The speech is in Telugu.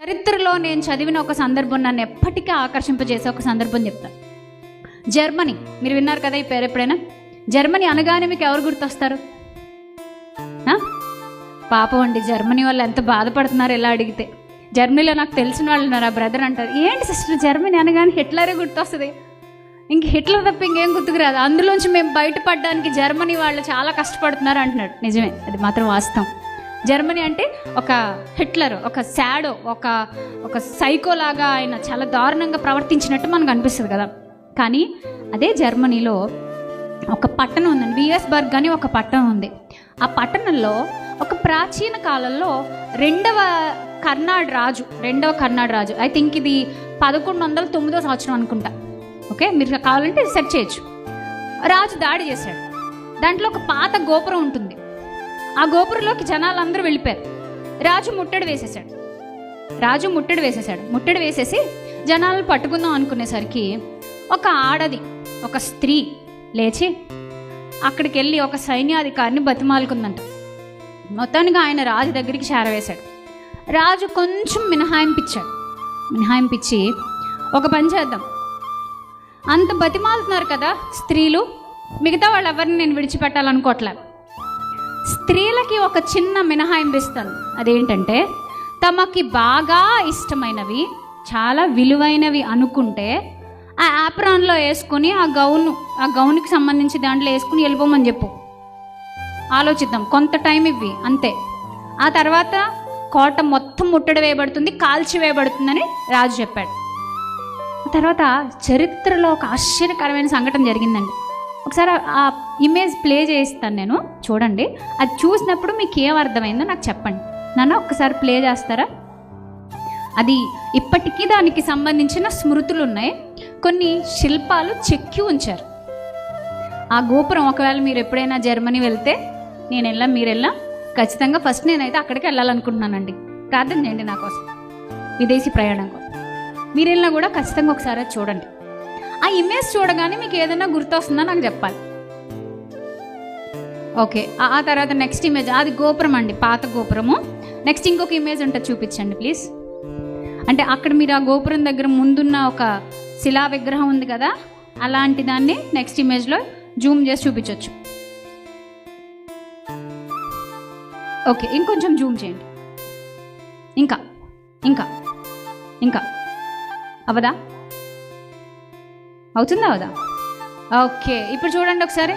చరిత్రలో నేను చదివిన ఒక సందర్భం నన్ను ఎప్పటికీ ఆకర్షింపజేసే ఒక సందర్భం చెప్తాను. జర్మనీ, మీరు విన్నారు కదా ఈ పేరు ఎప్పుడైనా? జర్మనీ అనగానే మీకు ఎవరు గుర్తొస్తారు? పాపం అండి, జర్మనీ వాళ్ళు ఎంత బాధపడుతున్నారు ఇలా అడిగితే. జర్మనీలో నాకు తెలిసిన వాళ్ళు ఉన్నారు, ఆ బ్రదర్ అంటారు, ఏంటి సిస్టర్ జర్మనీ అనగానే హిట్లరే గుర్తొస్తుంది, ఇంక హిట్లర్ తప్ప ఇంకేం గుర్తుకురాదు, అందులోంచి మేము బయటపడడానికి జర్మనీ వాళ్ళు చాలా కష్టపడుతున్నారు అంటున్నాడు. నిజమే, అది మాత్రం వాస్తవం. జర్మనీ అంటే ఒక హిట్లర్, ఒక శాడో, ఒక సైకోలాగా ఆయన చాలా దారుణంగా ప్రవర్తించినట్టు మనకు అనిపిస్తుంది కదా. కానీ అదే జర్మనీలో ఒక పట్టణం ఉందండి, వియస్బర్గ్ అని ఒక పట్టణం ఉంది. ఆ పట్టణంలో ఒక ప్రాచీన కాలంలో రెండవ కర్నాడ్ రాజు, ఐ థింక్ ఇది 1109వ సంవత్సరం అనుకుంటా. ఓకే, మీరు కావాలంటే సెర్చ్ చేయొచ్చు. రాజు దాడి చేశాడు. దాంట్లో ఒక పాత గోపురం ఉంటుంది. ఆ గోపురంలోకి జనాలందరూ వెళ్ళిపోయారు. రాజు ముట్టడి వేసేసాడు. ముట్టడి వేసేసి జనాలను పట్టుకుందాం అనుకునేసరికి ఒక స్త్రీ లేచి అక్కడికి వెళ్ళి ఒక సైన్యాధికారిని బతిమాలుకుందంట. మొత్తానికి ఆయన రాజు దగ్గరికి చేరవేశాడు. రాజు కొంచెం మినహాయింపిచ్చి ఒక పని చేద్దాం, అంత బతిమాలుతున్నారు కదా స్త్రీలు, మిగతా వాళ్ళు ఎవరిని నేను విడిచిపెట్టాలనుకోవట్లే, స్త్రీలకి ఒక చిన్న మినహాయింపు ఇస్తాను. అదేంటంటే తమకి బాగా ఇష్టమైనవి, చాలా విలువైనవి అనుకుంటే ఆ యాప్రాన్లో వేసుకొని ఆ గౌన్కి సంబంధించి దాంట్లో వేసుకుని వెళ్ళిపోమని చెప్పు. ఆలోచిద్దాం, కొంత టైం ఇవ్వి, అంతే. ఆ తర్వాత కోట మొత్తం ముట్టడి వేయబడుతుంది, కాల్చి వేయబడుతుందని రాజు చెప్పాడు. తర్వాత చరిత్రలో ఒక ఆశ్చర్యకరమైన సంఘటన జరిగిందండి. ఒకసారి ఆ ఇమేజ్ ప్లే చేయిస్తాను నేను, చూడండి. అది చూసినప్పుడు మీకు ఏం అర్థమైందో నాకు చెప్పండి. నన్ను ఒక్కసారి ప్లే చేస్తారా? అది ఇప్పటికీ దానికి సంబంధించిన స్మృతులు ఉన్నాయి, కొన్ని శిల్పాలు చెక్కి ఉంచారు. ఆ గోపురం, ఒకవేళ మీరు ఎప్పుడైనా జర్మనీ వెళ్తే, మీరు వెళ్ళా ఖచ్చితంగా ఫస్ట్ నేనైతే అక్కడికి వెళ్ళాలనుకుంటున్నానండి. ప్రార్థన చేయండి నా కోసం, విదేశీ ప్రయాణం కోసం. మీరు వెళ్ళినా కూడా ఖచ్చితంగా ఒకసారి చూడండి. ఆ ఇమేజ్ చూడగానే మీకు ఏదైనా గుర్తొస్తుందా నాకు చెప్పాలి. ఓకే, ఆ తర్వాత నెక్స్ట్ ఇమేజ్, అది గోపురం అండి, పాత గోపురము. నెక్స్ట్ ఇంకొక ఇమేజ్ ఉంటుంది, చూపించండి ప్లీజ్. అంటే అక్కడ మీరు ఆ గోపురం దగ్గర ముందున్న ఒక శిలా విగ్రహం ఉంది కదా, అలాంటి దాన్ని నెక్స్ట్ ఇమేజ్లో జూమ్ చేసి చూపించవచ్చు. ఓకే, ఇంకొంచెం జూమ్ చేయండి. ఇంకా ఇంకా ఇంకా అవుతుందా? ఓకే, ఇప్పుడు చూడండి ఒకసారి.